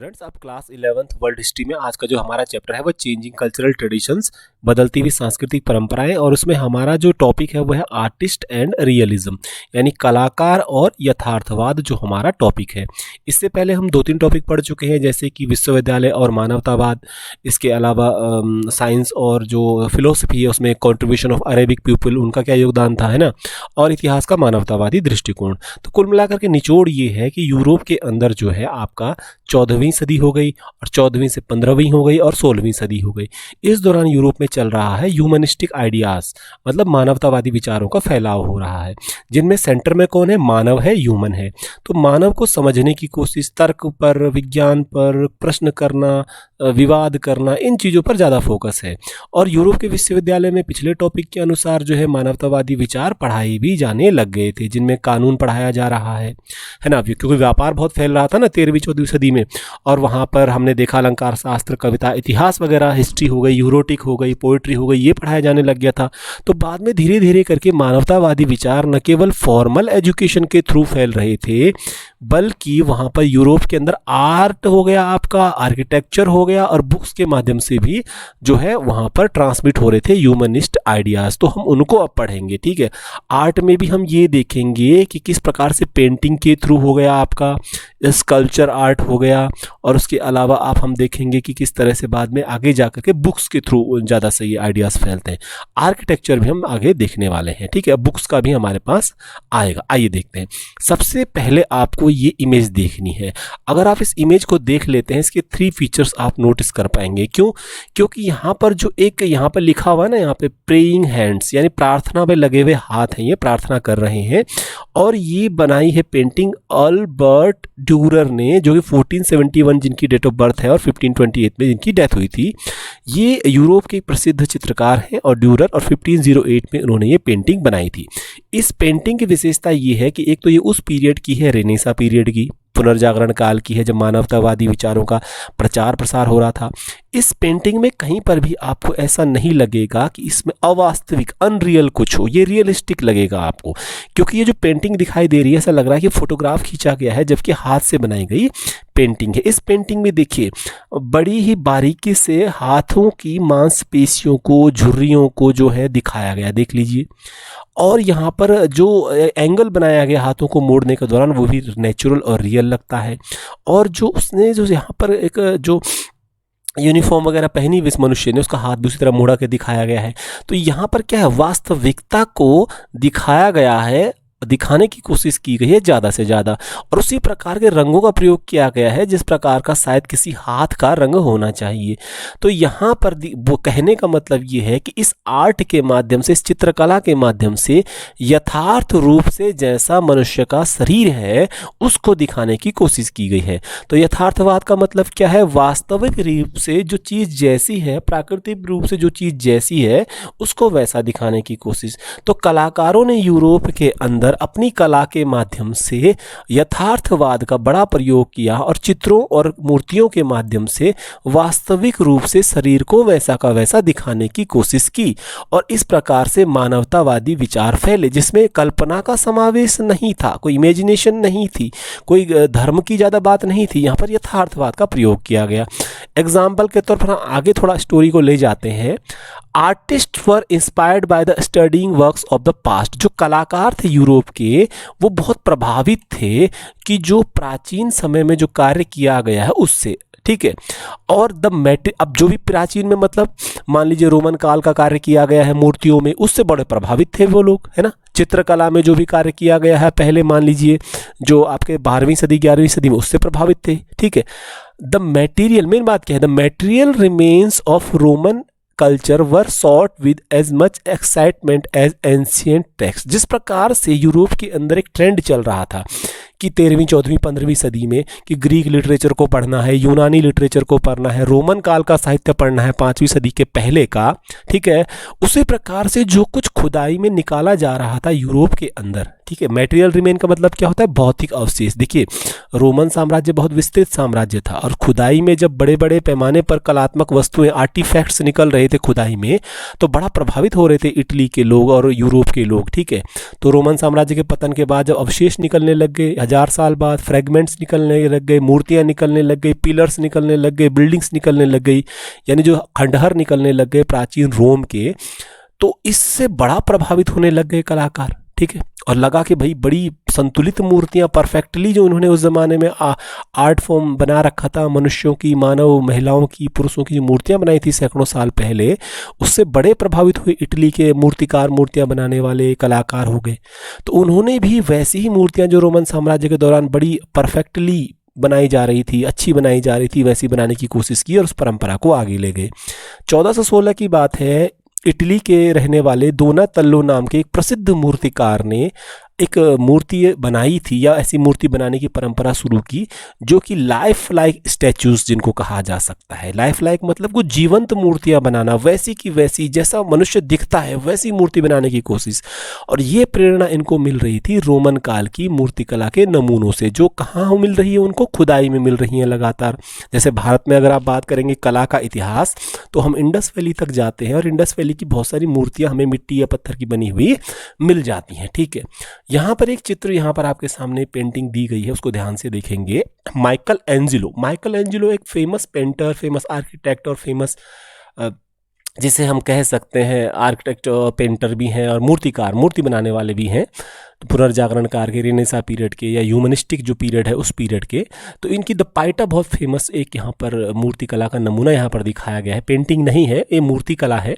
Friends, आप class 11th world history में आज का जो हमारा चैप्टर है वो चेंजिंग कल्चरल ट्रेडिशंस, बदलती हुई सांस्कृतिक परंपराएं, और उसमें हमारा जो टॉपिक है वो है आर्टिस्ट एंड रियलिज्म, यानी कलाकार और यथार्थवाद जो हमारा टॉपिक है। इससे पहले हम 2-3 टॉपिक पढ़ चुके हैं, जैसे कि विश्वविद्यालय और मानवतावाद, इसके अलावा साइंस और जो फिलोसफी है उसमें कॉन्ट्रीब्यूशन ऑफ अरेबिक पीपल, उनका क्या योगदान था, है ना, और इतिहास का मानवतावादी दृष्टिकोण। तो कुल मिलाकर के निचोड़ ये है कि यूरोप के अंदर जो है आपका 14वीं सदी हो गई और 14वीं से 15वीं हो गई और 16वीं सदी हो गई। इस दौरान यूरोप में चल रहा है ह्यूमनिस्टिक आइडियाज, मतलब मानवतावादी विचारों का फैलाव हो रहा है, जिनमें सेंटर में कौन है? मानव है, ह्यूमन है। तो मानव को समझने की कोशिश, तर्क पर, विज्ञान पर, प्रश्न करना, विवाद करना, इन चीज़ों पर ज़्यादा फोकस है। और यूरोप के विश्वविद्यालय में पिछले टॉपिक के अनुसार जो है मानवतावादी विचार पढ़ाई भी जाने लग गए थे, जिनमें कानून पढ़ाया जा रहा है ना, क्योंकि व्यापार बहुत फैल रहा था ना 13वीं-14वीं सदी में। और वहाँ पर हमने देखा अलंकार शास्त्र, कविता, इतिहास वगैरह, हिस्ट्री हो गई, यूरोटिक हो गई, पोइट्री हो गई, ये पढ़ाया जाने लग गया था। तो बाद में धीरे धीरे करके मानवतावादी विचार न केवल फॉर्मल एजुकेशन के थ्रू फैल रहे थे, बल्कि वहाँ पर यूरोप के अंदर आर्ट हो गया, आपका आर्किटेक्चर हो गया, और बुक्स के माध्यम से भी जो है वहाँ पर ट्रांसमिट हो रहे थे ह्यूमनिस्ट आइडियाज़। तो हम उनको अब पढ़ेंगे, ठीक है। आर्ट में भी हम ये देखेंगे कि किस प्रकार से पेंटिंग के थ्रू हो गया आपका, स्कल्पचर आर्ट हो गया, और उसके अलावा हम देखेंगे कि किस तरह से बाद में आगे जा करके बुक्स के थ्रू ज़्यादा सही आइडियाज़ फैलते हैं। आर्किटेक्चर भी हम आगे देखने वाले हैं, ठीक है। बुक्स का भी हमारे पास आएगा। आइए देखते हैं। सबसे पहले आपको ये इमेज देखनी है। अगर आप इस इमेज को देख लेते हैं, इसके 3 फीचर्स आप नोटिस कर पाएंगे। क्यों? क्योंकि यहाँ पर जो एक यहाँ पर लिखा हुआ है ना, यहाँ पे प्रेइंग हैंड्स, यानी प्रार्थना में लगे हुए हाथ हैं, ये प्रार्थना कर रहे हैं। और ये बनाई है पेंटिंग अल्बर्ट ड्यूरर ने, जो कि 1471 जिनकी डेट ऑफ बर्थ है और 1528 में जिनकी डेथ हुई थी। ये यूरोप के प्रसिद्ध चित्रकार हैं और ड्यूरर, और 1508 में उन्होंने ये पेंटिंग बनाई थी। इस पेंटिंग की विशेषता ये है कि एक तो ये उस पीरियड की है, रेनेसा पीरियड की, पुनर्जागरण काल की है, जब मानवतावादी विचारों का प्रचार प्रसार हो रहा था। इस पेंटिंग में कहीं पर भी आपको ऐसा नहीं लगेगा कि इसमें अवास्तविक, अनरियल कुछ हो, ये रियलिस्टिक लगेगा आपको, क्योंकि ये जो पेंटिंग दिखाई दे रही है ऐसा लग रहा है कि फोटोग्राफ खींचा गया है, जबकि हाथ से बनाई गई पेंटिंग है। इस पेंटिंग में देखिए बड़ी ही बारीकी से हाथों की मांसपेशियों को, झुर्रियों को जो है दिखाया गया, देख लीजिए। और यहाँ पर जो एंगल बनाया गया हाथों को मोड़ने के दौरान, वो भी नेचुरल और रियल लगता है। और जो उसने जो यहाँ पर एक जो यूनिफॉर्म वगैरह पहनी हुई इस मनुष्य ने, उसका हाथ भी उसी तरह मोड़ा के दिखाया गया है। तो यहाँ पर क्या है, वास्तविकता को दिखाया गया है, दिखाने की कोशिश की गई है ज़्यादा से ज़्यादा, और उसी प्रकार के रंगों का प्रयोग किया गया है जिस प्रकार का शायद किसी हाथ का रंग होना चाहिए। तो यहाँ पर वो कहने का मतलब ये है कि इस आर्ट के माध्यम से, इस चित्रकला के माध्यम से यथार्थ रूप से जैसा मनुष्य का शरीर है उसको दिखाने की कोशिश की गई है। तो यथार्थवाद का मतलब क्या है? वास्तविक रूप से जो चीज़ जैसी है, प्राकृतिक रूप से जो चीज़ जैसी है उसको वैसा दिखाने की कोशिश। तो कलाकारों ने यूरोप के अंदर अपनी कला के माध्यम से यथार्थवाद का बड़ा प्रयोग किया, और चित्रों और मूर्तियों के माध्यम से वास्तविक रूप से शरीर को वैसा का वैसा दिखाने की कोशिश की। और इस प्रकार से मानवतावादी विचार फैले, जिसमें कल्पना का समावेश नहीं था, कोई इमेजिनेशन नहीं थी, कोई धर्म की ज़्यादा बात नहीं थी। यहाँ पर यथार्थवाद का प्रयोग किया गया। एग्जाम्पल के तौर पर आगे थोड़ा स्टोरी को ले जाते हैं। Artist were inspired by the studying works of the past. जो कलाकार थे यूरोप के, वो बहुत प्रभावित थे कि जो प्राचीन समय में जो कार्य किया गया है उससे, ठीक है। और अब जो भी प्राचीन में मतलब मान लीजिए रोमन काल का कार्य किया गया है मूर्तियों में, उससे बड़े प्रभावित थे वो लोग, है ना। चित्रकला में जो भी कार्य किया गया है पहले, मान लीजिए जो आपके 12वीं सदी 11वीं सदी में, उससे प्रभावित थे, ठीक है। द मेटीरियल, मेन बात क्या है, the material remains of Roman culture were sought with as much excitement as ancient text. जिस प्रकार से यूरोप के अंदर एक ट्रेंड चल रहा था कि 13वीं 14वीं 15वीं सदी में कि ग्रीक लिटरेचर को पढ़ना है, यूनानी लिटरेचर को पढ़ना है, रोमन काल का साहित्य पढ़ना है 5वीं सदी के पहले का, ठीक है। उसी प्रकार से जो कुछ खुदाई में निकाला जा रहा था यूरोप के अंदर, ठीक है। मटेरियल रिमेन का मतलब क्या होता है, भौतिक अवशेष। देखिए रोमन साम्राज्य बहुत विस्तृत साम्राज्य था और खुदाई में जब बड़े बड़े पैमाने पर कलात्मक वस्तुएं आर्टिफैक्ट्स निकल रहे थे खुदाई में, तो बड़ा प्रभावित हो रहे थे इटली के लोग और यूरोप के लोग, ठीक है। तो रोमन साम्राज्य के पतन के बाद जब अवशेष निकलने लग गए, 1000 साल बाद फ्रेगमेंट्स निकलने लग गए, मूर्तियां निकलने लग गई, पिलर्स निकलने लग गए, बिल्डिंग्स निकलने लग गई, यानी जो खंडहर निकलने लग गए प्राचीन रोम के, तो इससे बड़ा प्रभावित होने लग गए कलाकार, ठीक है। और लगा कि भाई बड़ी संतुलित मूर्तियां परफेक्टली जो उन्होंने उस ज़माने में आर्ट फॉर्म बना रखा था, मनुष्यों की, मानव, महिलाओं की, पुरुषों की जो मूर्तियां बनाई थी सैकड़ों साल पहले, उससे बड़े प्रभावित हुए इटली के मूर्तिकार, मूर्तियां बनाने वाले कलाकार हो गए। तो उन्होंने भी वैसी ही मूर्तियां जो रोमन साम्राज्य के दौरान बड़ी परफेक्टली बनाई जा रही थी, अच्छी बनाई जा रही थी, वैसी बनाने की कोशिश की और उस परंपरा को आगे ले गए। 1416 की बात है, इटली के रहने वाले दोनातल्लो नाम के एक प्रसिद्ध मूर्तिकार ने एक मूर्ति बनाई थी, या ऐसी मूर्ति बनाने की परंपरा शुरू की जो कि लाइफ लाइक स्टैचूज जिनको कहा जा सकता है। लाइफ लाइक मतलब कुछ जीवंत मूर्तियां बनाना, वैसी की वैसी, जैसा मनुष्य दिखता है वैसी मूर्ति बनाने की कोशिश। और ये प्रेरणा इनको मिल रही थी रोमन काल की मूर्तिकला के नमूनों से, जो कहाँ मिल रही है उनको, खुदाई में मिल रही हैं लगातार। जैसे भारत में अगर आप बात करेंगे कला का इतिहास, तो हम इंडस वैली तक जाते हैं और इंडस वैली की बहुत सारी मूर्तियां हमें मिट्टी या पत्थर की बनी हुई मिल जाती हैं, ठीक है। यहाँ पर एक चित्र, यहाँ पर आपके सामने पेंटिंग दी गई है, उसको ध्यान से देखेंगे। माइकल एंजेलो एक फेमस पेंटर, फेमस आर्किटेक्ट और फेमस जिसे हम कह सकते हैं आर्किटेक्ट, पेंटर भी हैं और मूर्तिकार, मूर्ति बनाने वाले भी हैं। तो पुनर्जागरण काल के, रेनेसा पीरियड के या ह्यूमनिस्टिक जो पीरियड है उस पीरियड के। तो इनकी द पाइटा बहुत फेमस एक यहाँ पर मूर्ति कला का नमूना यहाँ पर दिखाया गया है। पेंटिंग नहीं है, ये मूर्ति कला है।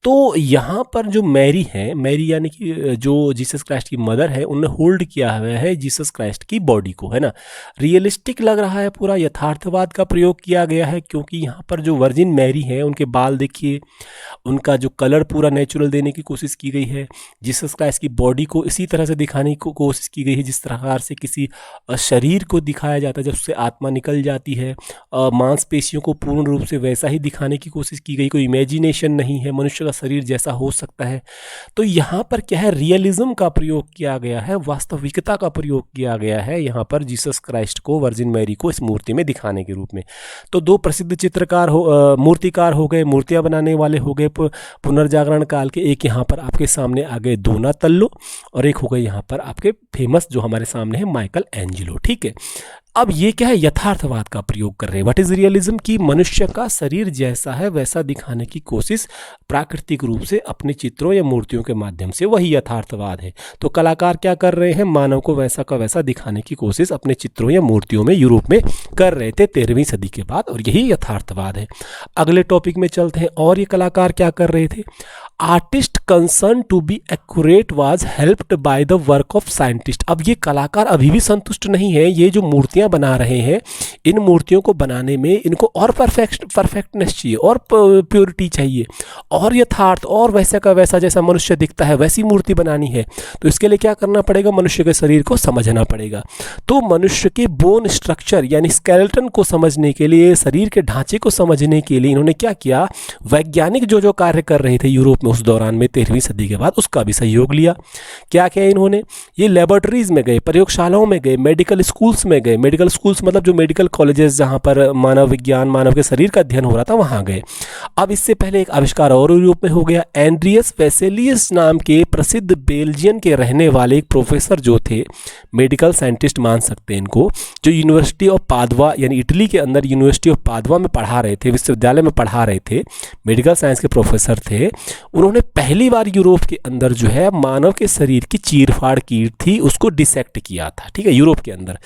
तो यहाँ पर जो मैरी है, मैरी यानी कि जो जीसस क्राइस्ट की मदर है, उन्होंने होल्ड किया हुआ है जीसस क्राइस्ट की बॉडी को, है ना। रियलिस्टिक लग रहा है, पूरा यथार्थवाद का प्रयोग किया गया है, क्योंकि यहाँ पर जो वर्जिन मैरी है उनके बाल देखिए, उनका जो कलर पूरा नेचुरल देने की कोशिश की गई है। जीसस क्राइस्ट की बॉडी को इसी तरह से दिखाने की कोशिश की गई है जिस प्रकार से किसी शरीर को दिखाया जाता है जब उससे आत्मा निकल जाती है। मांसपेशियों को पूर्ण रूप से वैसा ही दिखाने की कोशिश की गई, कोई इमेजिनेशन नहीं है, मनुष्य शरीर जैसा हो सकता है। तो यहाँ पर क्या है, रियलिज्म का प्रयोग किया गया है, वास्तविकता का प्रयोग किया गया है यहाँ पर जीसस क्राइस्ट को, वर्जिन मैरी को इस मूर्ति में दिखाने के रूप में। तो दो प्रसिद्ध चित्रकार मूर्तिकार हो गए, मूर्तियां बनाने वाले हो गए पुनर्जागरण काल के। एक यहाँ पर आपके सामने आ गए दोनातल्लो और एक हो गए यहाँ पर आपके फेमस जो हमारे सामने है माइकल एंजेलो, ठीक है। अब ये क्या है, यथार्थवाद का प्रयोग कर रहे हैं। व्हाट इज रियलिज्म, की मनुष्य का शरीर जैसा है वैसा दिखाने की कोशिश प्राकृतिक रूप से अपने चित्रों या मूर्तियों के माध्यम से, वही यथार्थवाद है। तो कलाकार क्या कर रहे हैं, मानव को वैसा का वैसा दिखाने की कोशिश अपने चित्रों या मूर्तियों में यूरोप में कर रहे थे 13वीं सदी के बाद, और यही यथार्थवाद है। अगले टॉपिक में चलते हैं। और ये कलाकार क्या कर रहे थे, artist concern to be accurate was helped by the work of scientist. अब ये कलाकार अभी भी संतुष्ट नहीं है, ये जो मूर्तियां बना रहे हैं, इन मूर्तियों को बनाने में इनको और परफेक्टनेस चाहिए, और प्योरिटी चाहिए, और यथार्थ, और वैसा का वैसा जैसा मनुष्य दिखता है वैसी मूर्ति बनानी है। तो इसके लिए क्या करना पड़ेगा, मनुष्य के शरीर को समझना पड़ेगा। तो मनुष्य के बोन स्ट्रक्चर यानी स्केलेटन को समझने के लिए, शरीर के ढांचे को समझने के लिए इन्होंने क्या किया, वैज्ञानिक जो जो कार्य कर रहे थे यूरोप में उस दौरान में 13वीं सदी के बाद, उसका भी सहयोग लिया। क्या किया इन्होंने, ये लेबोरेटरीज में गए, प्रयोगशालाओं में गए, मेडिकल स्कूल्स में गए। मेडिकल स्कूल्स मतलब जो मेडिकल कॉलेजेस जहाँ पर मानव विज्ञान, मानव के शरीर का अध्ययन हो रहा था, वहाँ गए। अब इससे पहले एक आविष्कार और यूरोप में हो गया। एंड्रियस वेसेलियस नाम के प्रसिद्ध बेल्जियन के रहने वाले एक प्रोफेसर जो थे, मेडिकल साइंटिस्ट मान सकते हैं इनको, जो यूनिवर्सिटी ऑफ पादवा यानी इटली के अंदर यूनिवर्सिटी ऑफ पादवा में पढ़ा रहे थे, विश्वविद्यालय में पढ़ा रहे थे, मेडिकल साइंस के प्रोफेसर थे। उन्होंने पहली बार यूरोप के अंदर जो है मानव के शरीर की चीरफाड़ की थी, उसको डिसेक्ट किया था, ठीक है, यूरोप के अंदर।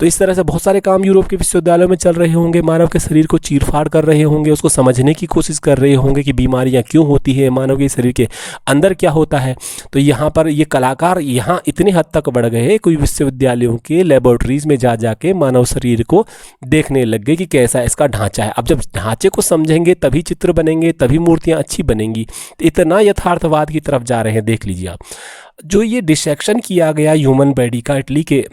तो इस तरह से बहुत सारे काम यूरोप के विश्वविद्यालयों में चल रहे होंगे, मानव के शरीर को चीरफाड़ कर रहे होंगे, उसको समझने की कोशिश कर रहे होंगे कि बीमारियां क्यों होती है, मानव के शरीर के अंदर क्या होता है। तो यहाँ पर ये कलाकार यहाँ इतने हद तक बढ़ गए, कोई विश्वविद्यालयों के लेबोरेटरीज में जा जाके मानव शरीर को देखने लग गए कि कैसा इसका ढांचा है। अब जब ढांचे को समझेंगे तभी चित्र बनेंगे, तभी मूर्तियां अच्छी बनेंगी। तो इतना यथार्थवाद की तरफ जा रहे हैं। देख लीजिए आप, जो ये डिसेक्शन किया गया ह्यूमन बॉडी का इटली के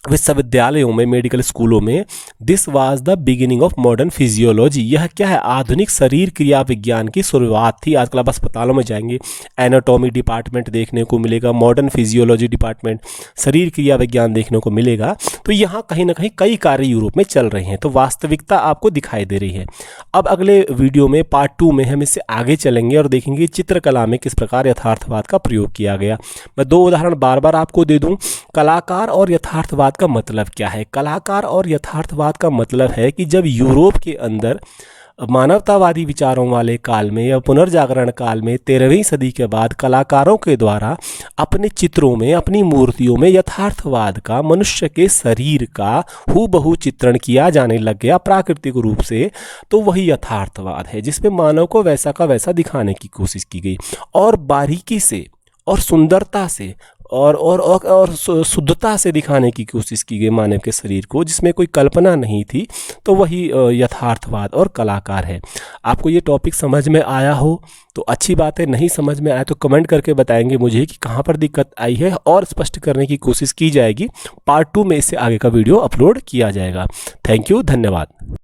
विश्वविद्यालयों में, मेडिकल स्कूलों में, this was the beginning of modern physiology, यह क्या है, आधुनिक शरीर क्रिया विज्ञान की शुरुआत थी। आजकल आप अस्पतालों में जाएंगे, एनाटॉमी डिपार्टमेंट देखने को मिलेगा, मॉडर्न फिजियोलॉजी डिपार्टमेंट, शरीर क्रिया विज्ञान देखने को मिलेगा। तो यहाँ कहीं ना कहीं कई कार्य यूरोप में चल रहे हैं, तो वास्तविकता आपको दिखाई दे रही है। अब अगले वीडियो में पार्ट 2 में हम इससे आगे चलेंगे और देखेंगे चित्रकला में किस प्रकार यथार्थवाद का प्रयोग किया गया। मैं 2 उदाहरण बार बार आपको दे दूं। कलाकार और यथार्थवाद का मतलब क्या है? कलाकार और यथार्थवाद का मतलब है कि जब यूरोप के अंदर मानवतावादी विचारों वाले काल में या पुनर्जागरण काल में 13वीं सदी के बाद कलाकारों के द्वारा अपने चित्रों में, अपनी मूर्तियों में यथार्थवाद का, मनुष्य के शरीर का हूबहू चित्रण किया जाने लग गया प्राकृतिक रूप से, तो वही यथार्थवाद है जिसमें मानव को वैसा का वैसा दिखाने की कोशिश की गई और बारीकी से और सुंदरता से और शुद्धता से दिखाने की कोशिश की गई मानव के शरीर को, जिसमें कोई कल्पना नहीं थी। तो वही यथार्थवाद और कलाकार है। आपको ये टॉपिक समझ में आया हो तो अच्छी बात है, नहीं समझ में आया तो कमेंट करके बताएंगे मुझे कि कहाँ पर दिक्कत आई है और स्पष्ट करने की कोशिश की जाएगी। पार्ट 2 में इससे आगे का वीडियो अपलोड किया जाएगा। थैंक यू, धन्यवाद।